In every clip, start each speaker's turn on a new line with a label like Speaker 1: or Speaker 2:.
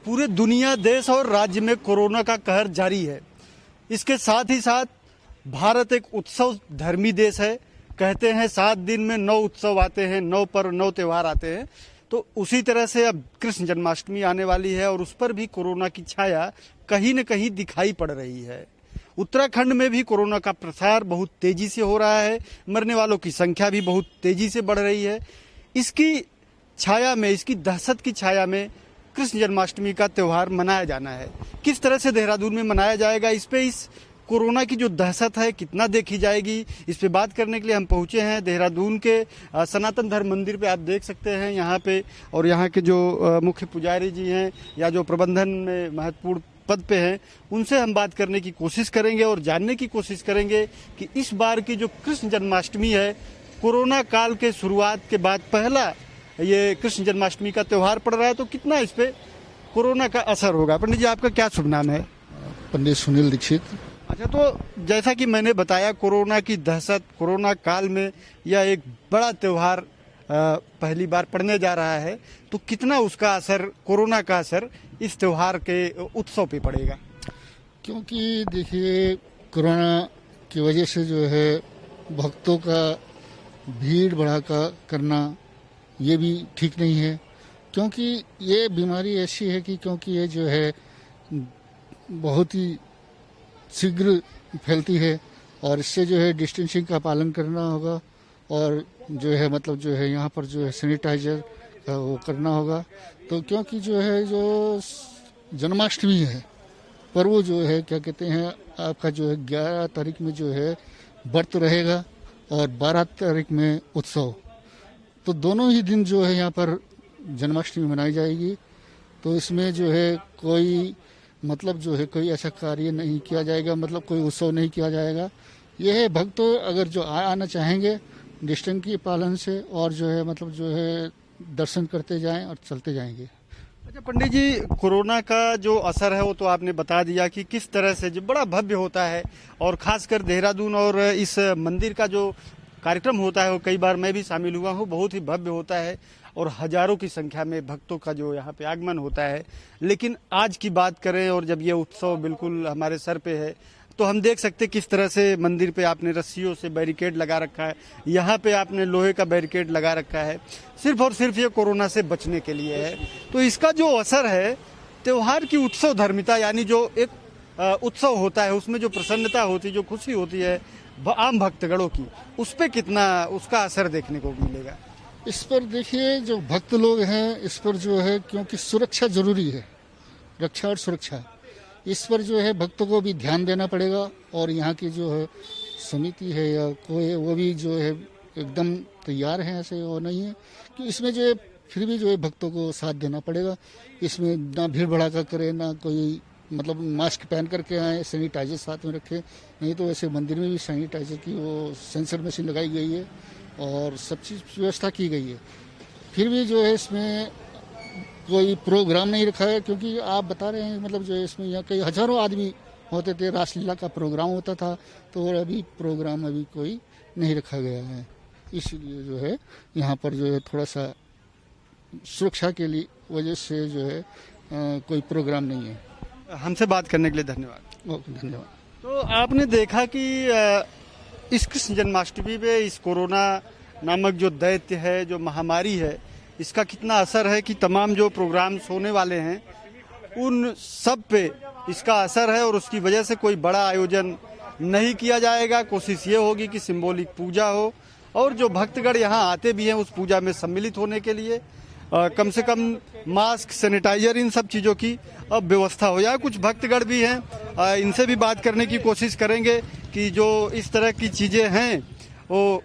Speaker 1: पूरे दुनिया, देश और राज्य में कोरोना का कहर जारी है। इसके साथ ही साथ भारत एक उत्सव धर्मी देश है। कहते हैं 7 दिन में 9 उत्सव आते हैं, 9 पर्व 9 त्यौहार आते हैं। तो उसी तरह से अब कृष्ण जन्माष्टमी आने वाली है और उस पर भी कोरोना की छाया कहीं न कहीं दिखाई पड़ रही है। उत्तराखंड में भी कोरोना का प्रसार बहुत तेजी से हो रहा है, मरने वालों की संख्या भी बहुत तेजी से बढ़ रही है। इसकी छाया में, इसकी दहशत की छाया में कृष्ण जन्माष्टमी का त्यौहार मनाया जाना है। किस तरह से देहरादून में मनाया जाएगा, इस कोरोना की जो दहशत है कितना देखी जाएगी, इस पे बात करने के लिए हम पहुंचे हैं देहरादून के सनातन धर्म मंदिर पे। आप देख सकते हैं यहाँ पे, और यहाँ के जो मुख्य पुजारी जी हैं या जो प्रबंधन में महत्वपूर्ण पद पे हैं, उनसे हम बात करने की कोशिश करेंगे और जानने की कोशिश करेंगे कि इस बार की जो कृष्ण जन्माष्टमी है, कोरोना काल के शुरुआत के बाद पहला ये कृष्ण जन्माष्टमी का त्यौहार पड़ रहा है, तो कितना इस पे कोरोना का असर होगा। पंडित जी, आपका क्या शुभ नाम है?
Speaker 2: पंडित सुनील दीक्षित।
Speaker 1: अच्छा, तो जैसा कि मैंने बताया, कोरोना की दहशत, कोरोना काल में यह एक बड़ा त्यौहार पहली बार पड़ने जा रहा है, तो कितना उसका असर, कोरोना का असर इस त्यौहार के उत्सव पे पड़ेगा?
Speaker 2: क्योंकि देखिए, कोरोना की वजह से जो है भक्तों का भीड़ बढ़ाकर करना ये भी ठीक नहीं है। क्योंकि ये बीमारी ऐसी है कि क्योंकि ये जो है बहुत ही शीघ्र फैलती है और इससे जो है डिस्टेंसिंग का पालन करना होगा और जो है मतलब जो है यहाँ पर जो है सैनिटाइजर का वो करना होगा। तो क्योंकि जो है जो जन्माष्टमी है पर वो जो है क्या कहते हैं आपका जो है 11 तारीख में जो है व्रत रहेगा और 12 तारीख में उत्सव। तो दोनों ही दिन जो है यहाँ पर जन्माष्टमी मनाई जाएगी। तो इसमें जो है कोई मतलब जो है कोई ऐसा कार्य नहीं किया जाएगा, मतलब कोई उत्सव नहीं किया जाएगा। यह है भक्तों अगर जो आना चाहेंगे डिस्टेंस के पालन से और जो है मतलब जो है दर्शन करते जाएं और चलते जाएंगे।
Speaker 1: अच्छा पंडित जी, कोरोना का जो असर है वो तो आपने बता दिया कि किस तरह से जो बड़ा भव्य होता है, और खासकर देहरादून और इस मंदिर का जो कार्यक्रम होता है वो कई बार मैं भी शामिल हुआ हूँ, बहुत ही भव्य होता है और हजारों की संख्या में भक्तों का जो यहाँ पे आगमन होता है। लेकिन आज की बात करें और जब ये उत्सव बिल्कुल हमारे सर पे है, तो हम देख सकते किस तरह से मंदिर पे आपने रस्सियों से बैरिकेड लगा रखा है, यहाँ पे आपने लोहे का बैरिकेड लगा रखा है, सिर्फ और सिर्फ ये कोरोना से बचने के लिए है। तो इसका जो असर है, त्योहार की उत्सव धर्मिता, यानी जो एक उत्सव होता है उसमें जो प्रसन्नता होती है, जो खुशी होती है आम भक्तगणों की, उस पर कितना उसका असर देखने को मिलेगा?
Speaker 2: इस पर देखिए जो भक्त लोग हैं इस पर जो है क्योंकि सुरक्षा जरूरी है, रक्षा और सुरक्षा, इस पर जो है भक्तों को भी ध्यान देना पड़ेगा। और यहाँ की जो है समिति है या कोई वो भी जो है एकदम तैयार है, ऐसे वो नहीं है कि इसमें जो है फिर भी जो है भक्तों को साथ देना पड़ेगा। इसमें ना भीड़ भड़ाका करे, ना कोई मतलब मास्क पहन करके आए, सैनिटाइजर साथ में रखें। नहीं तो वैसे मंदिर में भी सैनिटाइजर की वो सेंसर मशीन लगाई गई है और सब चीज़ व्यवस्था की गई है। फिर भी जो है इसमें कोई प्रोग्राम नहीं रखा है, क्योंकि आप बता रहे हैं मतलब जो है इसमें यहाँ कई हजारों आदमी होते थे, रासलीला का प्रोग्राम होता था, तो अभी प्रोग्राम अभी कोई नहीं रखा गया है। इसलिए जो है यहाँ पर जो है थोड़ा सा सुरक्षा के लिए वजह से जो है कोई प्रोग्राम नहीं है।
Speaker 1: हमसे बात करने के लिए धन्यवाद।
Speaker 2: ओके, धन्यवाद।
Speaker 1: तो आपने देखा कि इस कृष्ण जन्माष्टमी पे इस कोरोना नामक जो दैत्य है, जो महामारी है, इसका कितना असर है कि तमाम जो प्रोग्राम्स होने वाले हैं उन सब पे इसका असर है और उसकी वजह से कोई बड़ा आयोजन नहीं किया जाएगा। कोशिश ये होगी कि सिंबॉलिक पूजा हो और जो भक्तगण यहाँ आते भी हैं उस पूजा में सम्मिलित होने के लिए कम से कम मास्क, सैनिटाइजर, इन सब चीज़ों की अब व्यवस्था हो जाए। कुछ भक्तगण भी हैं, इनसे भी बात करने की कोशिश करेंगे कि जो इस तरह की चीज़ें हैं वो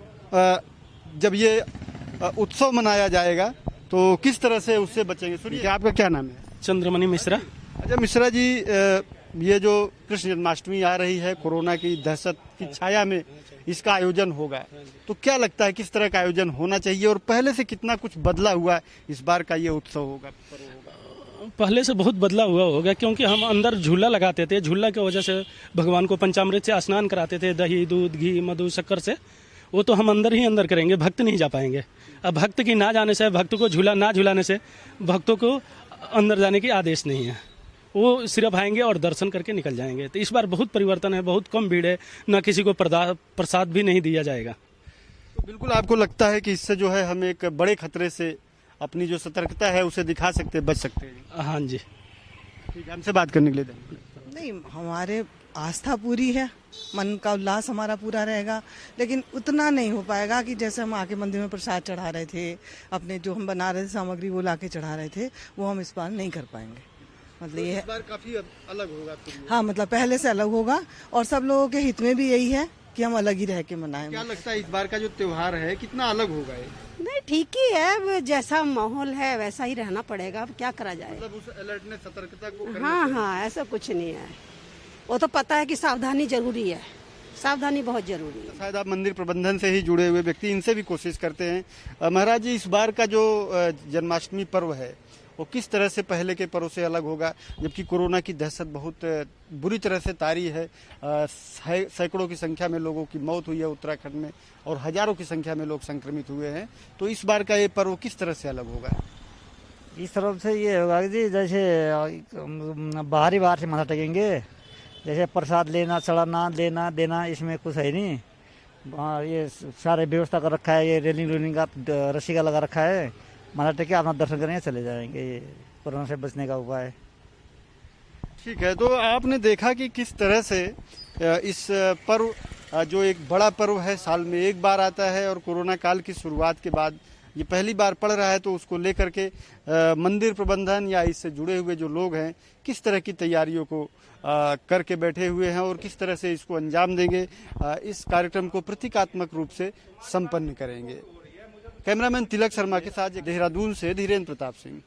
Speaker 1: जब ये उत्सव मनाया जाएगा तो किस तरह से उससे बचेंगे। सुनिए, आपका क्या नाम है?
Speaker 3: चंद्रमणि मिश्रा।
Speaker 1: अच्छा मिश्रा जी, ये जो कृष्ण जन्माष्टमी आ रही है, कोरोना की दहशत की छाया में इसका आयोजन होगा, तो क्या लगता है किस तरह का आयोजन होना चाहिए और पहले से कितना कुछ बदला हुआ है इस बार का ये उत्सव होगा?
Speaker 3: पहले से बहुत बदला हुआ होगा, क्योंकि हम अंदर झूला लगाते थे, झूला की वजह से भगवान को पंचामृत से स्नान कराते थे, दही, दूध, घी, मधु, शक्कर से। वो तो हम अंदर ही अंदर करेंगे, भक्त नहीं जा पाएंगे। अब भक्त की ना जाने से, भक्त को झूला ना झूलाने से भक्तों को अंदर जाने की आदेश नहीं है। वो सिर्फ आएंगे और दर्शन करके निकल जाएंगे। तो इस बार बहुत परिवर्तन है, बहुत कम भीड़ है, न किसी को प्रसाद भी नहीं दिया जाएगा।
Speaker 1: तो बिल्कुल आपको लगता है कि इससे जो है हम एक बड़े खतरे से अपनी जो सतर्कता है उसे दिखा सकते हैं, बच सकते हैं।
Speaker 3: हाँ जी।
Speaker 1: ठीक है, हमसे बात करने के लिए धन्यवाद।
Speaker 4: नहीं, हमारे आस्था पूरी है, मन का उल्लास हमारा पूरा रहेगा, लेकिन उतना नहीं हो पाएगा कि जैसे हम आके मंदिर में प्रसाद चढ़ा रहे थे, अपने जो हम बना रहे थे सामग्री वो लाके चढ़ा रहे थे, वो हम इस बार नहीं कर पाएंगे। मतलब ये
Speaker 1: इस बार काफी अलग होगा आपके लिए।
Speaker 4: हाँ, मतलब पहले से अलग होगा और सब लोगों के हित में भी यही है कि हम अलग ही रह के मनाएं।
Speaker 1: क्या लगता है इस बार का जो त्योहार है कितना अलग होगा ये?
Speaker 5: नहीं, ठीक ही है, वो जैसा माहौल है वैसा ही रहना पड़ेगा, अब क्या करा जाए।
Speaker 1: मतलब उस अलर्टनेस सतर्कता को
Speaker 5: हाँ हाँ, ऐसा कुछ नहीं है। वो तो पता है कि सावधानी जरूरी है, सावधानी बहुत जरूरी है।
Speaker 1: शायद आप मंदिर प्रबंधन से ही जुड़े हुए व्यक्ति, इनसे भी कोशिश करते हैं। महाराज जी, इस बार का जो जन्माष्टमी पर्व है वो किस तरह से पहले के पर्व से अलग होगा, जबकि कोरोना की दहशत बहुत बुरी तरह से तारी है। सैकड़ों की संख्या में लोगों की मौत हुई है उत्तराखंड में और हजारों की संख्या में लोग संक्रमित हुए हैं। तो इस बार का ये पर्व किस तरह से अलग होगा?
Speaker 6: इस तरफ से ये होगा कि जैसे बाहर से माथा टेकेंगे, जैसे प्रसाद लेना, चढ़ाना, लेना देना, इसमें कुछ है नहीं। ये सारे व्यवस्था कर रखा है, ये रेलिंग का रस्सी का लगा रखा है, माथा टेके अपना दर्शन करेंगे, चले जाएंगे। ये कोरोना से बचने का उपाय।
Speaker 1: ठीक है, तो आपने देखा कि किस तरह से इस पर्व, जो एक बड़ा पर्व है, साल में एक बार आता है और कोरोना काल की शुरुआत के बाद ये पहली बार पड़ रहा है, तो उसको लेकर के मंदिर प्रबंधन या इससे जुड़े हुए जो लोग हैं किस तरह की तैयारियों को करके बैठे हुए हैं और किस तरह से इसको अंजाम देंगे, इस कार्यक्रम को प्रतीकात्मक रूप से संपन्न करेंगे। कैमरामैन तिलक शर्मा के साथ देहरादून से धीरेन्द्र प्रताप सिंह।